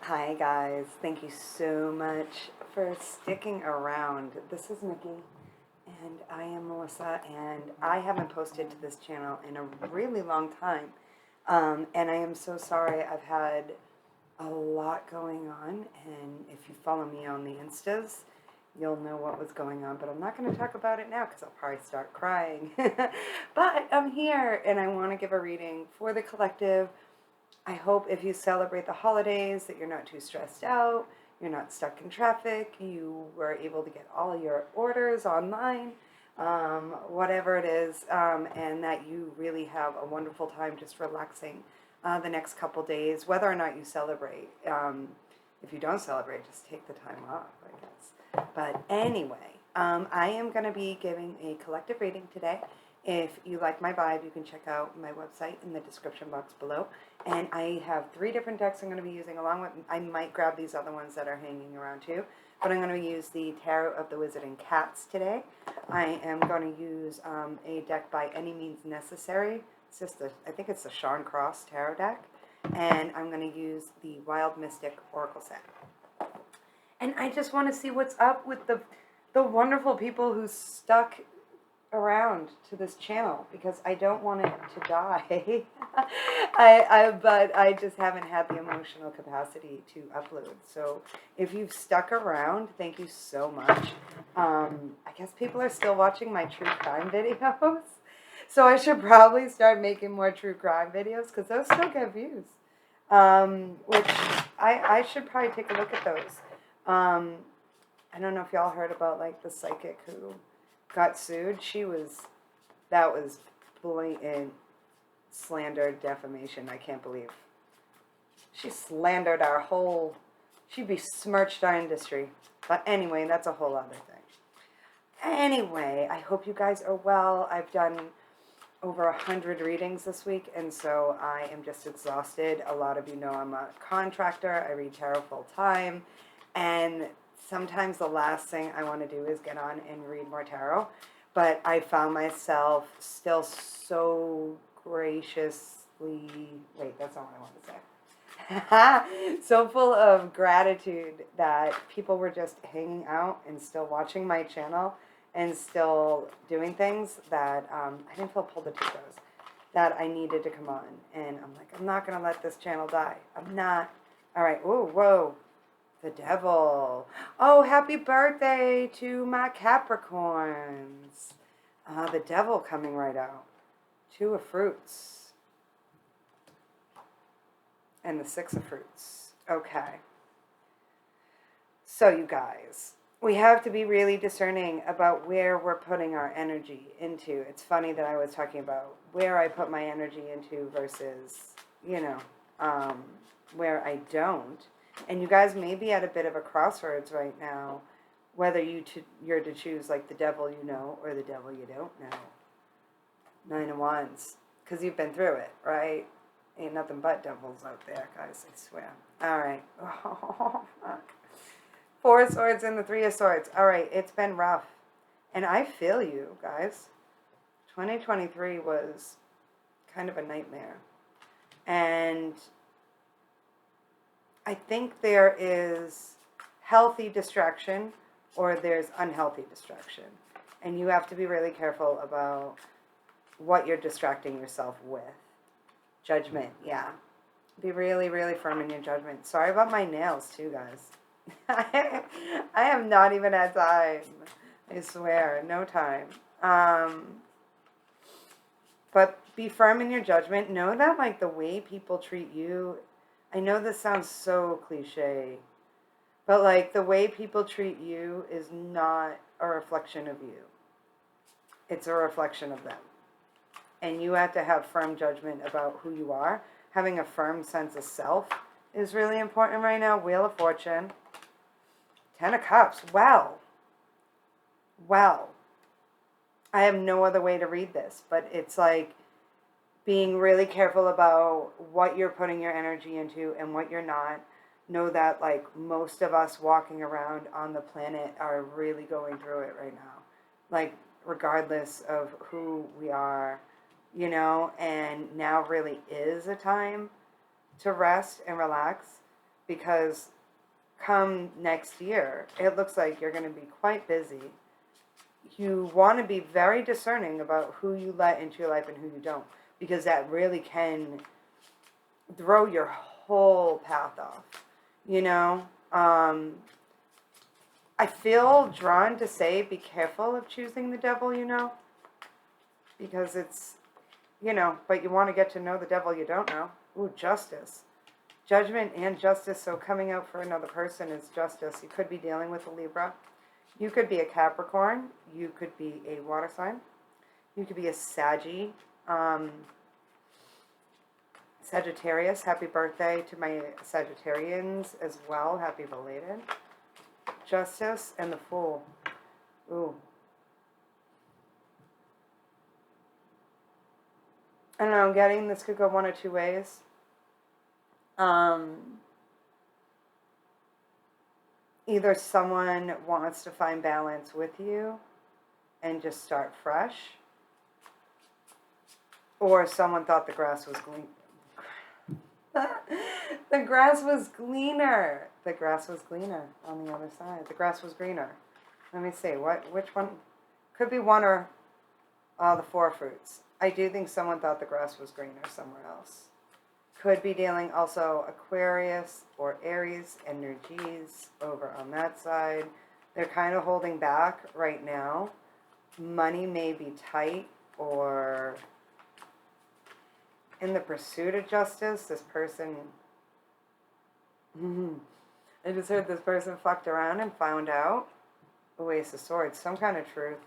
Hi guys, thank you so much for sticking around. This is Nikki and I am Melissa, and I haven't posted to this channel in a really long time. And I am so sorry. I've had a lot going on, and if you follow me on the Instas, you'll know what was going on, but I'm not going to talk about it now because I'll probably start crying. But I'm here and I want to give a reading for the collective. I hope if you celebrate the holidays that you're not too stressed out, you're not stuck in traffic, you were able to get all your orders online, whatever it is, and that you really have a wonderful time just relaxing the next couple days, whether or not you celebrate. If you don't celebrate, just take the time off, I guess. But anyway, I am going to be giving a collective reading today. If you like my vibe, you can check out my website in the description box below. And I have 3 different decks I'm going to be using along with, I might grab these other ones that are hanging around too. But I'm going to use the Tarot of the Wizard and Cats today. I am going to use a deck by Any Means Necessary. It's just I think it's the Sean Cross Tarot deck. And I'm going to use the Wild Mystic Oracle set. And I just want to see what's up with the wonderful people who stuck around to this channel, because I don't want it to die. But I just haven't had the emotional capacity to upload. So if you've stuck around, thank you so much. I guess people are still watching my true crime videos. So I should probably start making more true crime videos, because those still get views. Which I should probably take a look at those. I don't know if y'all heard about like the psychic who got sued. That was blatant slander, defamation. I can't believe she slandered she besmirched our industry. But anyway, that's a whole other thing. Anyway, I hope you guys are well. I've done over 100 readings this week, and so I am just exhausted. A lot of you know I'm a contractor. I read tarot full time, and sometimes the last thing I want to do is get on and read more tarot, but I found myself still so graciously, wait, that's not what I want to say. So full of gratitude that people were just hanging out and still watching my channel and still doing things that I didn't feel pulled to toes, that I needed to come on. And I'm like, I'm not going to let this channel die. I'm not. All right. Whoa, whoa. The devil. Oh, happy birthday to my Capricorns. The devil coming right out. 2 of fruits. And the 6 of fruits. Okay. So you guys, we have to be really discerning about where we're putting our energy into. It's funny that I was talking about where I put my energy into versus, where I don't. And you guys may be at a bit of a crossroads right now, whether you're to choose like the devil you know or the devil you don't know. 9 of Wands. Because you've been through it, right? Ain't nothing but devils out there, guys, I swear. All right. Oh, fuck. 4 of Swords and the 3 of Swords. All right, it's been rough. And I feel you, guys. 2023 was kind of a nightmare. And I think there is healthy distraction or there's unhealthy distraction. And you have to be really careful about what you're distracting yourself with. Judgment, yeah. Be really, really firm in your judgment. Sorry about my nails too, guys. I have not even had time. I swear, no time. But be firm in your judgment. Know that like the way people treat you, I know this sounds so cliche, but like the way people treat you is not a reflection of you. It's a reflection of them. And you have to have firm judgment about who you are. Having a firm sense of self is really important right now. Wheel of Fortune. 10 of Cups. Well. I have no other way to read this, but it's like being really careful about what you're putting your energy into and what you're not. Know that like most of us walking around on the planet are really going through it right now. Like regardless of who we are, and now really is a time to rest and relax. because come next year, it looks like you're going to be quite busy. You want to be very discerning about who you let into your life and who you don't, because that really can throw your whole path off, you know? I feel drawn to say be careful of choosing the devil, you know? Because it's, you know, but you want to get to know the devil you don't know. Ooh, justice. Judgment and justice, so coming out for another person is justice. You could be dealing with a Libra. You could be a Capricorn. You could be a water sign. You could be a Saggy. Sagittarius. Happy birthday to my Sagittarians as well. Happy belated. Justice and the Fool. Ooh. I don't know, I'm getting this could go one or two ways. Either someone wants to find balance with you and just start fresh, or someone thought the grass was green. The grass was greener. The grass was greener on the other side. The grass was greener. Let me see. Which one? Could be one or the four fruits. I do think someone thought the grass was greener somewhere else. Could be dealing also Aquarius or Aries energies over on that side. They're kind of holding back right now. Money may be tight, or in the pursuit of justice, this person... I just heard this person fucked around and found out. The Ace of Swords. Some kind of truth.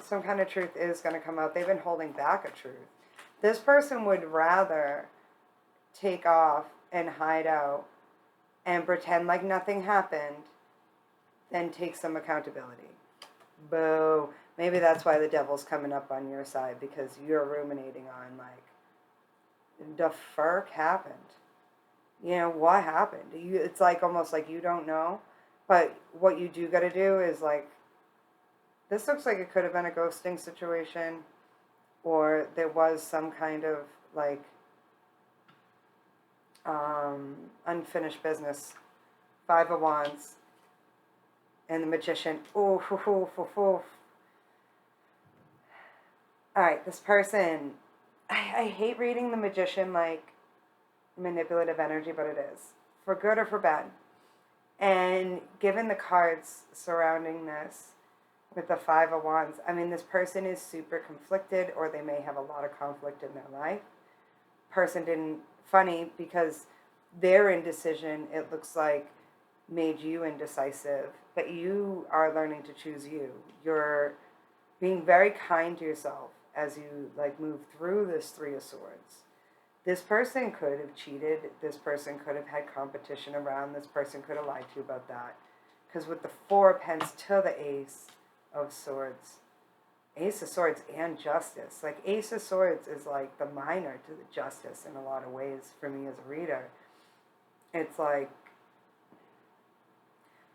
Some kind of truth is going to come out. They've been holding back a truth. This person would rather take off and hide out and pretend like nothing happened than take some accountability. Boo. Maybe that's why the devil's coming up on your side, because you're ruminating on, like, the fuck happened? You know, what happened? It's like almost like you don't know. But what you do got to do is, like, this looks like it could have been a ghosting situation, or there was some kind of, like, unfinished business. Five of Wands. And the Magician. Ooh, hoo, hoo, hoo, hoo. Alright, this person, I hate reading the Magician like manipulative energy, but it is. For good or for bad. And given the cards surrounding this, with the Five of Wands, I mean, this person is super conflicted, or they may have a lot of conflict in their life. Person didn't, funny, because their indecision, it looks like, made you indecisive, but you are learning to choose you. You're being very kind to yourself as you, like, move through this Three of Swords. This person could have cheated. This person could have had competition around. This person could have lied to you about that. Because with the Four of Pence to the Ace of Swords, Ace of Swords and Justice. Like, Ace of Swords is like the minor to the Justice in a lot of ways for me as a reader. It's like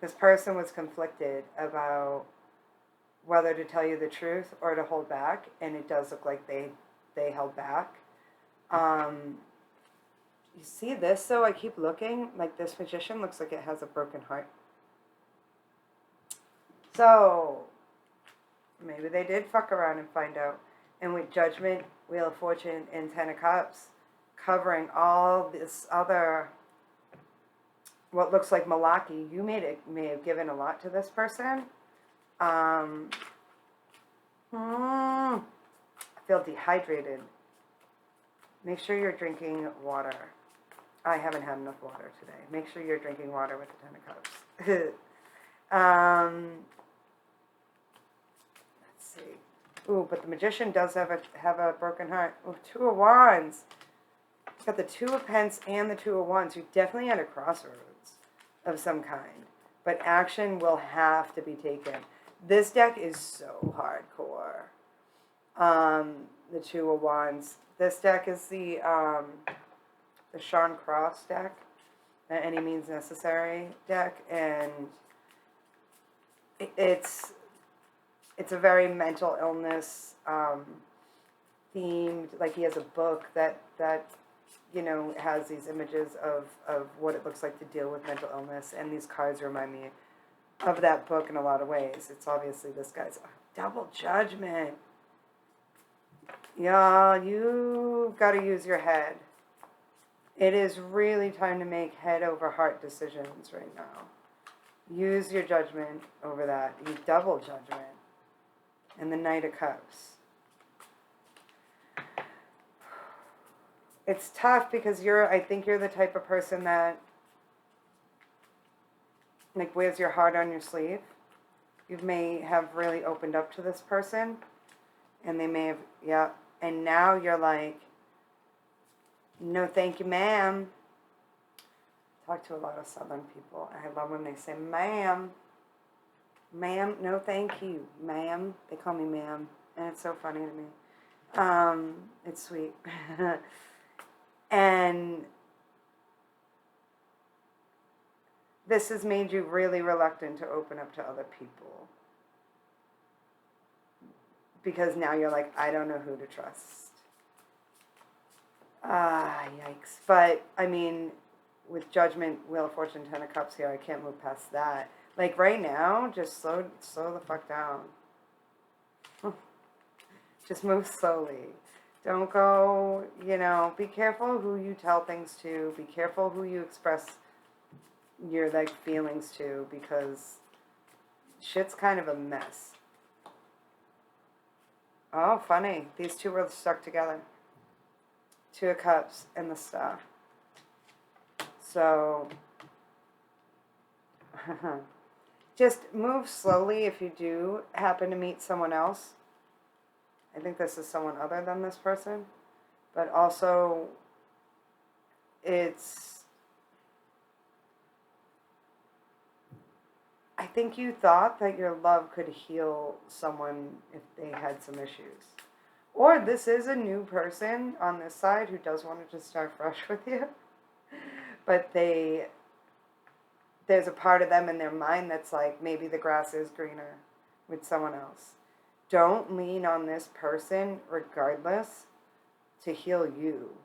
this person was conflicted about whether to tell you the truth or to hold back, and it does look like they held back. You see this, though? I keep looking. Like, this Magician looks like it has a broken heart. So, maybe they did fuck around and find out. And with Judgment, Wheel of Fortune, and Ten of Cups, covering all this other, what looks like malarkey, you may have given a lot to this person. I feel dehydrated. Make sure you're drinking water. I haven't had enough water today. Make sure you're drinking water with the Ten of Cups. Let's see. Ooh, but the Magician does have a broken heart. Ooh, Two of Wands. It's got the Two of Pence and the Two of Wands. You're definitely at a crossroads of some kind. But action will have to be taken. This deck is so hardcore. The Two of Wands. This deck is the Sean Cross deck, the Any Means Necessary deck, and it's a very mental illness, themed, like he has a book that you know, has these images of what it looks like to deal with mental illness, and these cards remind me of that book in a lot of ways. It's obviously this guy's double judgment. Y'all, you've got to use your head. It is really time to make head over heart decisions right now. Use your judgment over that. You double judgment. And the Knight of Cups. It's tough because I think you're the type of person that like wears your heart on your sleeve. You may have really opened up to this person, and they may have, yeah, and now you're like, no thank you, ma'am. Talk to a lot of Southern people. I love when they say, ma'am. Ma'am, no thank you, ma'am. They call me ma'am, and it's so funny to me. It's sweet. And this has made you really reluctant to open up to other people. Because now you're like, I don't know who to trust. Yikes. But, I mean, with Judgment, Wheel of Fortune, Ten of Cups here, I can't move past that. Like, right now, just slow the fuck down. Just move slowly. Don't go, you know, be careful who you tell things to. Be careful who you express your, like, feelings to, because shit's kind of a mess. Oh, funny. These two were stuck together. Two of Cups and the Star. So, just move slowly if you do happen to meet someone else. I think this is someone other than this person. But also, I think you thought that your love could heal someone if they had some issues. Or this is a new person on this side who does want to just start fresh with you. But there's a part of them in their mind that's like, maybe the grass is greener with someone else. Don't lean on this person regardless to heal you.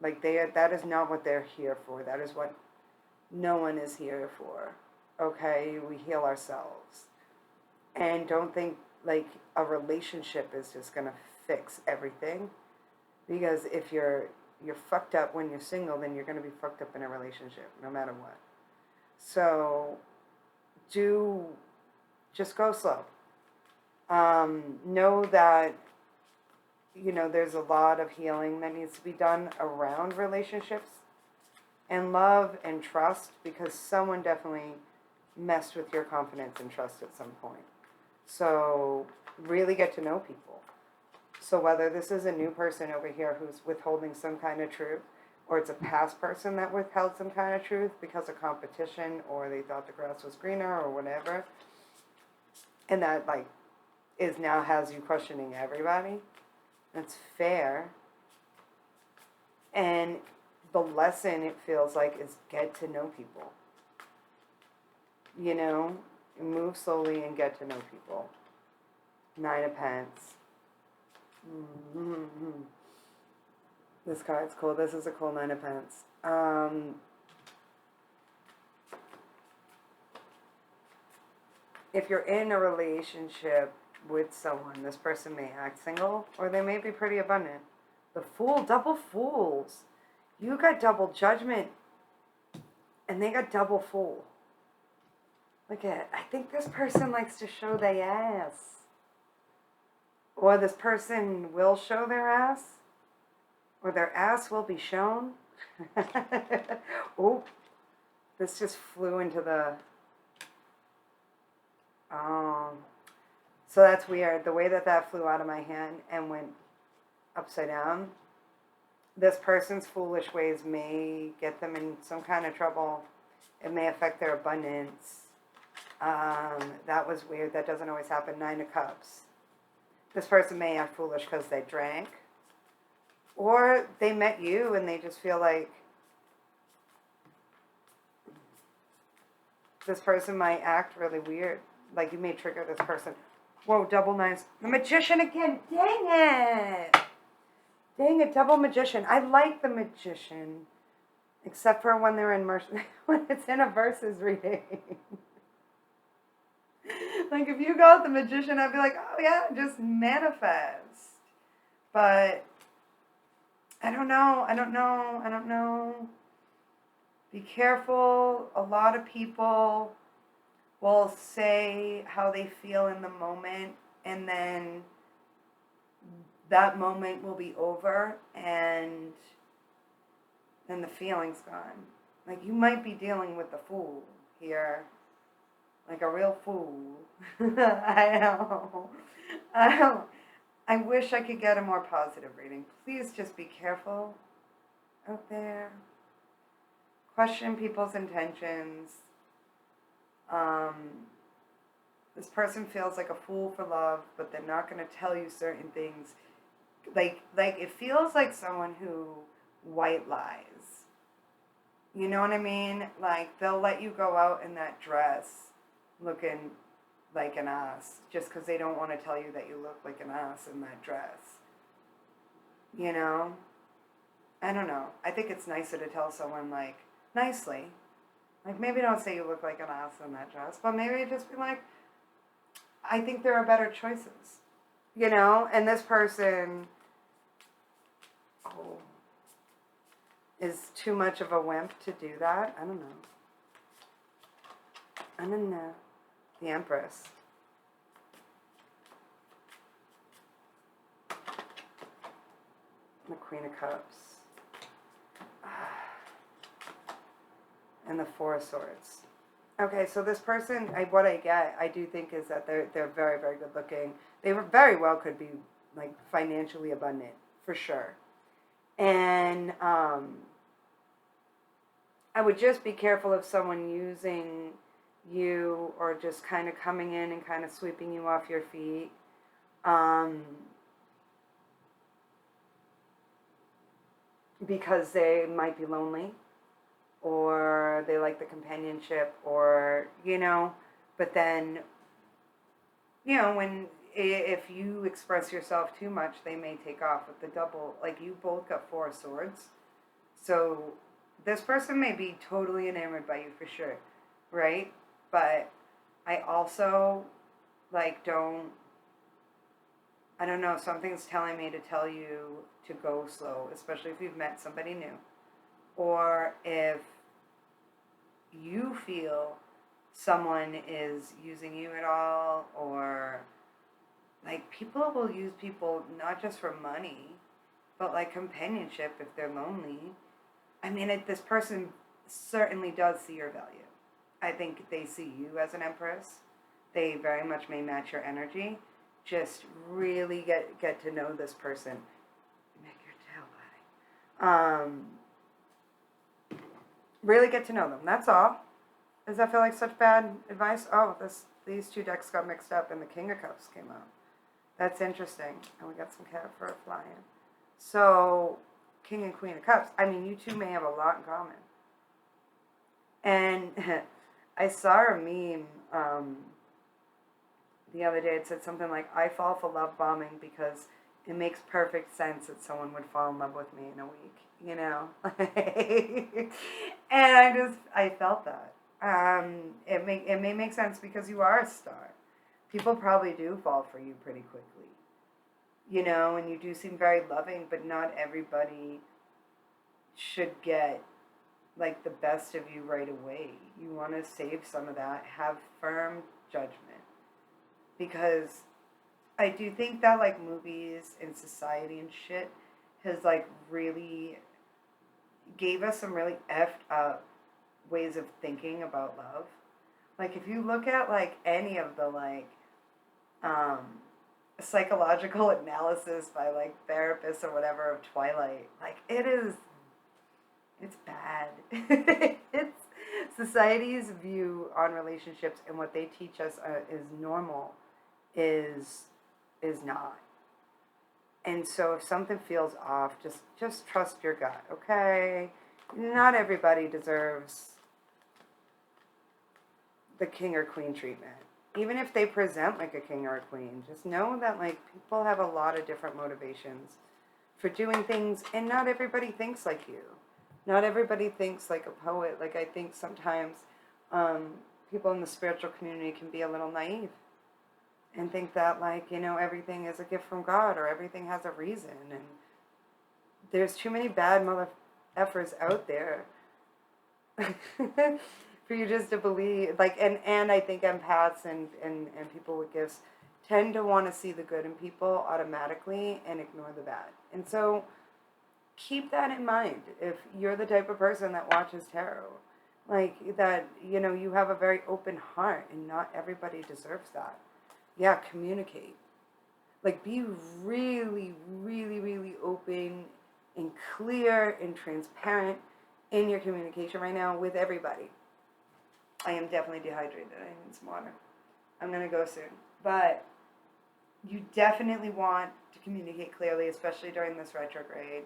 Like that is not what they're here for. That is what no one is here for. Okay? We heal ourselves. And don't think like a relationship is just going to fix everything. Because if you're fucked up when you're single, then you're going to be fucked up in a relationship, no matter what. So, just go slow. Know that, you know, there's a lot of healing that needs to be done around relationships and love and trust, because someone definitely messed with your confidence and trust at some point. So, really get to know people. So whether this is a new person over here who's withholding some kind of truth, or it's a past person that withheld some kind of truth because of competition, or they thought the grass was greener, or whatever, and that like now has you questioning everybody, that's fair. And the lesson, it feels like, is get to know people. You know, move slowly and get to know people. Nine of Pence. Mm-hmm. This card's cool. This is a cool Nine of Pence. If you're in a relationship with someone, this person may act single, or they may be pretty abundant. The Fool, double fools. You got double judgment, and they got double fool. Look at it. I think this person likes to show their ass. Or this person will show their ass. Or their ass will be shown. Oh, this just flew into the... So that's weird. The way that flew out of my hand and went upside down. This person's foolish ways may get them in some kind of trouble. It may affect their abundance. That was weird. That doesn't always happen. Nine of Cups. This person may act foolish because they drank. Or they met you and they just feel like this person might act really weird. Like you may trigger this person. Whoa, double nines. The Magician again. Dang it. dang it, double magician. I like the magician, except for when they're in when it's in a versus reading. Like, if you go with the magician, I'd be like, oh yeah, just manifest. But I don't know. Be careful. A lot of people will say how they feel in the moment, and then that moment will be over, and then the feeling's gone. Like, you might be dealing with a fool here. Like a real fool. I know. I wish I could get a more positive reading. Please just be careful out there. Question people's intentions. This person feels like a fool for love, but they're not going to tell you certain things. Like it feels like someone who white lies. You know what I mean? Like, they'll let you go out in that dress looking like an ass just because they don't want to tell you that you look like an ass in that dress. You know? I don't know. I think it's nicer to tell someone, like, nicely. Like, maybe don't say you look like an ass in that dress, but maybe just be like, I think there are better choices. You know? And this person is too much of a wimp to do that. I don't know. The Empress. The Queen of Cups. And the Four of Swords. Okay, so this person, what I get, I do think is that they're very, very good looking. They very well could be, like, financially abundant, for sure. And I would just be careful of someone using you or just kind of coming in and kind of sweeping you off your feet. Because they might be lonely, or they like the companionship, or, you know, but then, you know, if you express yourself too much, they may take off with the double. Like, you both got Four of Swords. So this person may be totally enamored by you for sure, right? But I also, like, I don't know, something's telling me to tell you to go slow, especially if you've met somebody new. Or if you feel someone is using you at all, or, like, people will use people not just for money, but, like, companionship if they're lonely. I mean, this person certainly does see your value. I think they see you as an Empress. They very much may match your energy. Just really get to know this person. Make your tail buddy. Really get to know them. That's all. Does that feel like such bad advice? Oh, these two decks got mixed up and the King of Cups came out. That's interesting. And we got some cat fur flying. So, King and Queen of Cups. I mean, you two may have a lot in common. And I saw a meme the other day. It said something like, I fall for love bombing because it makes perfect sense that someone would fall in love with me in a week, you know? And I felt that. It may make sense because you are a star. People probably do fall for you pretty quickly, you know, and you do seem very loving, but not everybody should get, like, the best of you right away. You want to save some of that, have firm judgment. Because I do think that, like, movies and society and shit has, like, really gave us some really effed up ways of thinking about love. Like, if you look at, like, any of the, like, psychological analysis by, like, therapists or whatever of Twilight, like, it's bad. It's society's view on relationships and what they teach us is normal is not. And so if something feels off, just trust your gut, okay? Not everybody deserves the king or queen treatment. Even if they present like a king or a queen, just know that, like, people have a lot of different motivations for doing things, and not everybody thinks like you. Not everybody thinks like a poet. Like, I think sometimes people in the spiritual community can be a little naive and think that, like, everything is a gift from God, or everything has a reason. And there's too many bad mother effers out there for you just to believe. Like, and I think empaths and people with gifts tend to want to see the good in people automatically and ignore the bad. And so keep that in mind if you're the type of person that watches tarot. Like, that, you have a very open heart, and not everybody deserves that. Yeah, communicate. Like, be really, really, really open and clear and transparent in your communication right now with everybody. I am definitely dehydrated. I need some water. I'm going to go soon. But you definitely want to communicate clearly, especially during this retrograde.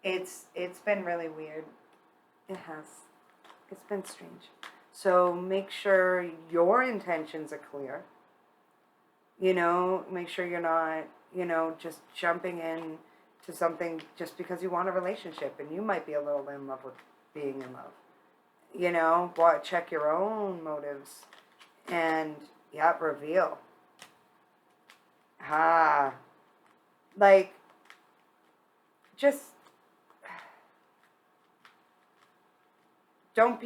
It's been really weird. It has. It's been strange. So make sure your intentions are clear. Make sure you're not, just jumping in to something just because you want a relationship, and you might be a little in love with being in love. Check your own motives, and reveal. Like, just don't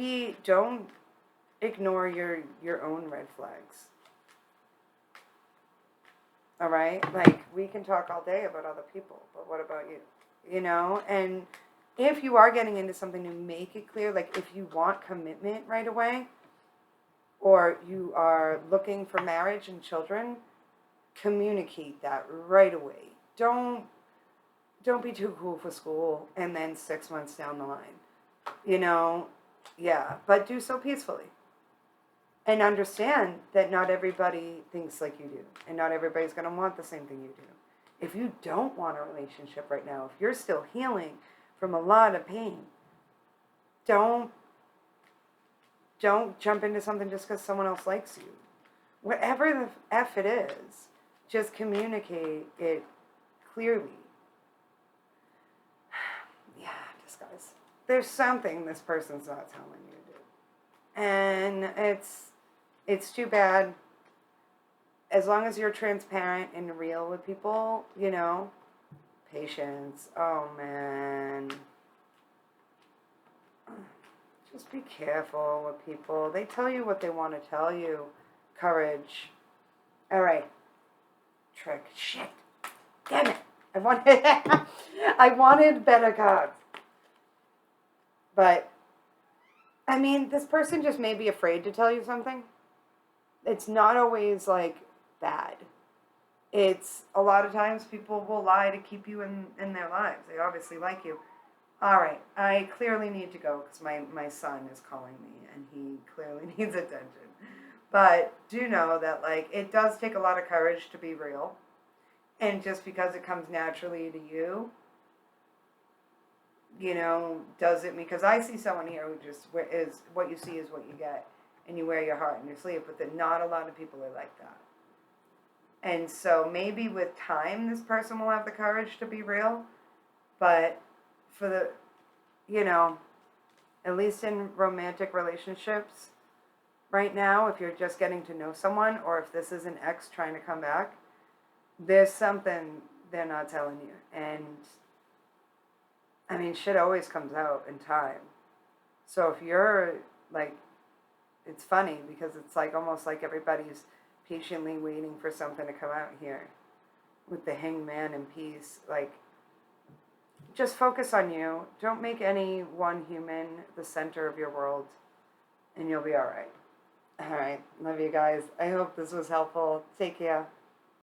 ignore your own red flags. All right? Like, we can talk all day about other people, but what about you? And if you are getting into something, to make it clear, like, if you want commitment right away, or you are looking for marriage and children, communicate that right away. Don't be too cool for school and then 6 months down the line. But do so peacefully. And understand that not everybody thinks like you do. And not everybody's going to want the same thing you do. If you don't want a relationship right now, if you're still healing from a lot of pain, don't jump into something just because someone else likes you. Whatever the F it is, just communicate it clearly. Just guys. There's something this person's not telling you, dude. And it's too bad. As long as you're transparent and real with people, patience. Oh, man. Just be careful with people. They tell you what they want to tell you. Courage. All right. Trick. Shit. Damn it. I wanted better cards. But, this person just may be afraid to tell you something. It's not always, like, bad. It's, a lot of times, people will lie to keep you in their lives. They obviously like you. All right, I clearly need to go because my son is calling me, and he clearly needs attention. But do know that, like, it does take a lot of courage to be real. And just because it comes naturally to you, does it, because I see someone here who just is, what you see is what you get, and you wear your heart on your sleeve, but then not a lot of people are like that. And so maybe with time, this person will have the courage to be real, but for the, at least in romantic relationships right now, if you're just getting to know someone, or if this is an ex trying to come back, there's something they're not telling you. And shit always comes out in time. So if you're, like, it's funny because it's like almost like everybody's patiently waiting for something to come out here with the hangman in peace. Like, just focus on you. Don't make any one human the center of your world, and you'll be all right. All right. Love you guys. I hope this was helpful. Take care.